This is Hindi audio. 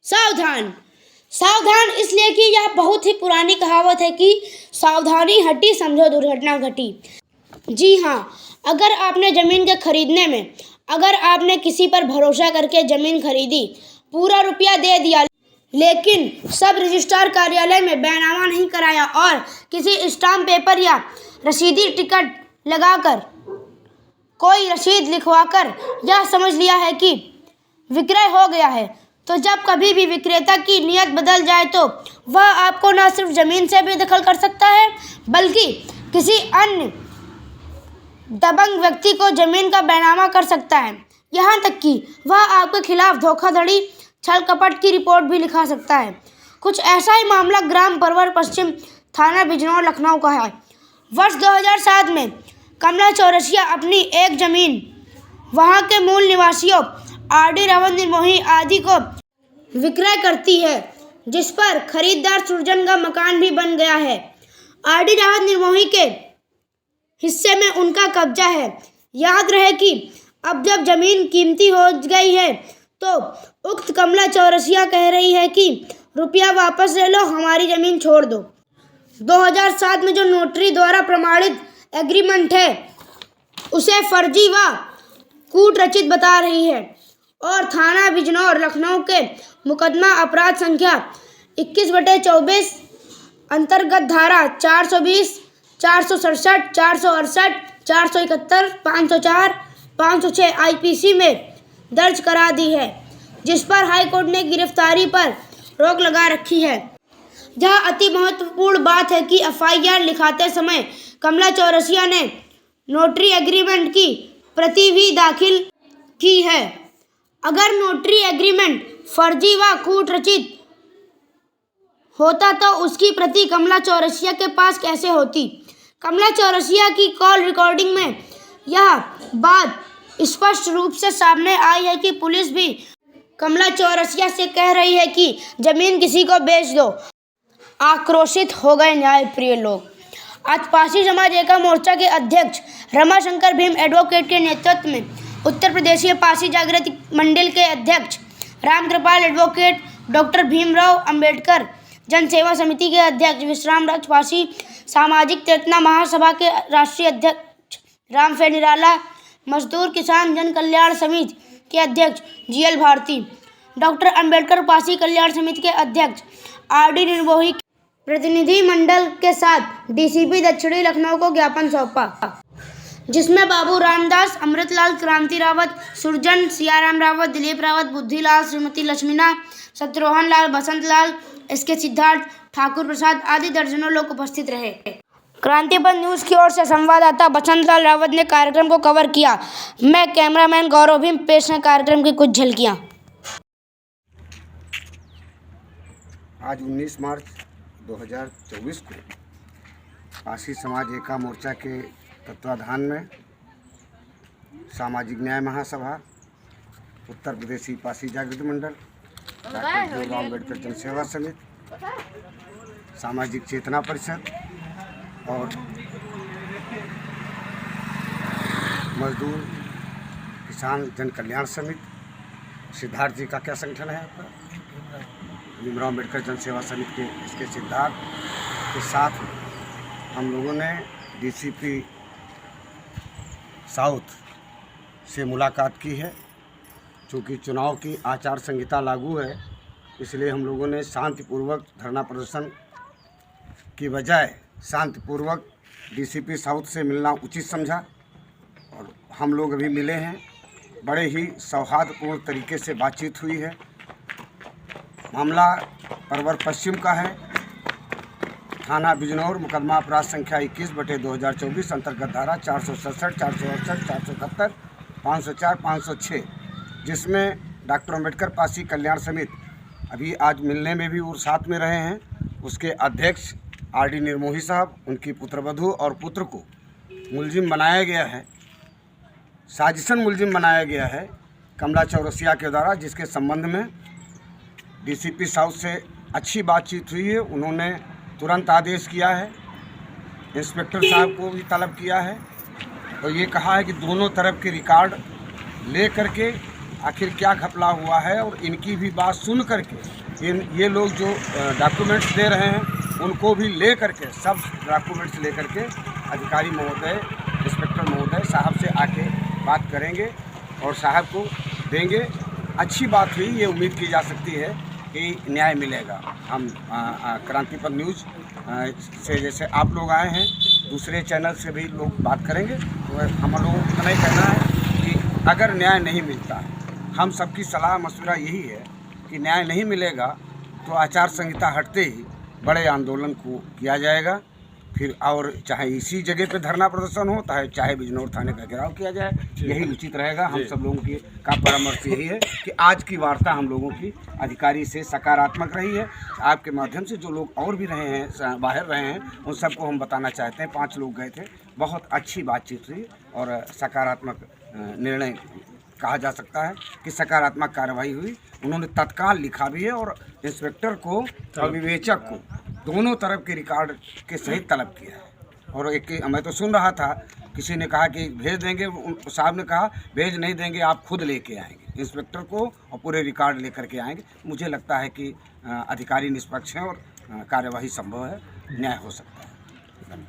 सावधान। सावधान इसलिए कि यह बहुत ही पुरानी कहावत है कि सावधानी हटी समझो दुर्घटना घटी। जी हाँ, अगर आपने ज़मीन के खरीदने में अगर आपने किसी पर भरोसा करके ज़मीन खरीदी, पूरा रुपया दे दिया, लेकिन सब रजिस्ट्रार कार्यालय में बैनामा नहीं कराया और किसी स्टाम्प पेपर या रसीदी टिकट लगाकर कोई रसीद लिखवाकर यह समझ लिया है कि विक्रय हो गया है, तो जब कभी भी विक्रेता की नीयत बदल जाए तो वह आपको न सिर्फ ज़मीन से भी दखल कर सकता है, बल्कि किसी अन्य दबंग व्यक्ति को ज़मीन का बैनामा कर सकता है। यहाँ तक कि वह आपके खिलाफ धोखाधड़ी, छल कपट की रिपोर्ट भी लिखा सकता है। कुछ ऐसा ही मामला ग्राम परवर पश्चिम थाना बिजनौर लखनऊ का है। वर्ष 2007 में कमला चौरसिया अपनी एक ज़मीन वहां के मूल निवासियों आरडी रावत निर्मोही आदि को विक्रय करती है, जिस पर खरीदार सुरजन का मकान भी बन गया है। आरडी रावत निर्मोही के हिस्से में उनका कब्जा है। याद रहे कि अब जब जमीन कीमती हो गई है तो उक्त कमला चौरसिया कह रही है कि रुपया वापस ले लो, हमारी ज़मीन छोड़ दो। 2007 में जो नोटरी द्वारा प्रमाणित एग्रीमेंट है उसे फर्जी व कूटरचित बता रही है और थाना बिजनौर लखनऊ के मुकदमा अपराध संख्या 21/24 अंतर्गत धारा 420, 467, 468, 471, 504, 506 आईपीसी में दर्ज करा दी है, जिस पर हाईकोर्ट ने गिरफ्तारी पर रोक लगा रखी है। यह अति महत्वपूर्ण बात है कि एफआईआर लिखाते समय कमला चौरसिया ने नोटरी एग्रीमेंट की प्रति भी दाखिल की है। अगर नोटरी एग्रीमेंट फर्जी व कूटरचित होता तो उसकी प्रति कमला चौरसिया के पास कैसे होती? कमला चौरसिया की कॉल रिकॉर्डिंग में यह बात स्पष्ट रूप से सामने आई है कि पुलिस भी कमला चौरसिया से कह रही है कि जमीन किसी को बेच दो। आक्रोशित हो गए न्यायप्रिय लोग। आज पासी समाज एकता मोर्चा के अध्यक्ष रमाशंकर भीम एडवोकेट के नेतृत्व में उत्तर प्रदेशीय पासी जागृति मंडल के अध्यक्ष रामकृपाल एडवोकेट, डॉक्टर भीमराव अंबेडकर जन सेवा समिति के अध्यक्ष विश्राम राज पासी, सामाजिक चेतना महासभा के राष्ट्रीय अध्यक्ष रामफे निराला, मजदूर किसान जन कल्याण समिति के अध्यक्ष जीएल भारती, डॉक्टर अंबेडकर पासी कल्याण समिति के अध्यक्ष आरडी निर्मोही प्रतिनिधि मंडल के साथ डीसीपी दक्षिणी लखनऊ को ज्ञापन सौंपा, जिसमें बाबू रामदास, अमृतलाल, क्रांति रावत, सुरजन, सियाराम रावत, दिलीप रावत, बुद्धिलाल, श्रीमती लक्ष्मीना, सत्यरोहन लाल, बसंत लाल, एसके सिद्धार्थ, ठाकुर प्रसाद आदि दर्जनों लोग उपस्थित रहे। क्रांतिपथ न्यूज की ओर से संवाददाता बसंत लाल रावत ने कार्यक्रम को कवर किया। मैं कैमरामैन गौरव भीम, पेश है कार्यक्रम की कुछ झलकियां। आज 19 मार्च 2024 को पासी समाज एकता मोर्चा के तत्वाधान में सामाजिक न्याय महासभा, उत्तर प्रदेशी पासी जागृति मंडल, डॉक्टर भीमराव अम्बेडकर जन सेवा समिति, सामाजिक चेतना परिषद और मजदूर किसान जन कल्याण समिति, सिद्धार्थ जी का क्या संगठन है आपका? भीमराव अम्बेडकर जन सेवा समिति के इसके सिद्धार्थ के साथ हम लोगों ने डीसीपी साउथ से मुलाकात की है। चूँकि चुनाव की आचार संहिता लागू है, इसलिए हम लोगों ने शांतिपूर्वक धरना प्रदर्शन की बजाय शांतिपूर्वक डीसीपी साउथ से मिलना उचित समझा और हम लोग अभी मिले हैं। बड़े ही सौहार्दपूर्ण तरीके से बातचीत हुई है। मामला परवर पश्चिम का है, थाना बिजनौर, मुकदमा अपराध संख्या 21/2024 अंतर्गत धारा 467, 468, 471, 504, 506, जिसमें डॉक्टर अम्बेडकर पासी कल्याण समिति अभी आज मिलने में भी और साथ में रहे हैं। उसके अध्यक्ष आरडी निर्मोही साहब, उनकी पुत्रवधू और पुत्र को मुलजिम बनाया गया है, साजिशन मुलजिम बनाया गया है कमला चौरसिया के द्वारा, जिसके संबंध में डीसीपी साउथ से अच्छी बातचीत हुई है। उन्होंने तुरंत आदेश किया है, इंस्पेक्टर साहब को भी तलब किया है और ये कहा है कि दोनों तरफ के रिकॉर्ड ले करके आखिर क्या घपला हुआ है, और इनकी भी बात सुन करके ये लोग जो डॉक्यूमेंट्स दे रहे हैं उनको भी ले करके, सब डॉक्यूमेंट्स ले करके अधिकारी महोदय, इंस्पेक्टर महोदय साहब से आके बात करेंगे और साहब को देंगे। अच्छी बात हुई, ये उम्मीद की जा सकती है कि न्याय मिलेगा। हम क्रांतिपथ न्यूज़ से जैसे आप लोग आए हैं, दूसरे चैनल से भी लोग बात करेंगे, तो हम लोगों को इतना ही कहना है कि अगर न्याय नहीं मिलता है, हम सबकी सलाह मशवरा यही है कि न्याय नहीं मिलेगा तो आचार संहिता हटते ही बड़े आंदोलन को किया जाएगा। फिर और चाहे इसी जगह पे धरना प्रदर्शन हो, चाहे बिजनौर थाने का घेराव किया जाए, यही उचित रहेगा। हम सब लोगों की का परामर्श यही है कि आज की वार्ता हम लोगों की अधिकारी से सकारात्मक रही है। आपके माध्यम से जो लोग और भी रहे हैं, बाहर रहे हैं, उन सबको हम बताना चाहते हैं। 5 लोग गए थे, बहुत अच्छी बातचीत हुई और सकारात्मक निर्णय कहा जा सकता है कि सकारात्मक कार्रवाई हुई। उन्होंने तत्काल लिखा भी है और इंस्पेक्टर को और विवेचक को दोनों तरफ के रिकॉर्ड के सहित तलब किया है। और एक मैं तो सुन रहा था, किसी ने कहा कि भेज देंगे, साहब ने कहा भेज नहीं देंगे, आप खुद लेके आएंगे इंस्पेक्टर को और पूरे रिकॉर्ड लेकर के आएंगे। मुझे लगता है कि अधिकारी निष्पक्ष हैं और कार्यवाही संभव है, न्याय हो सकता है।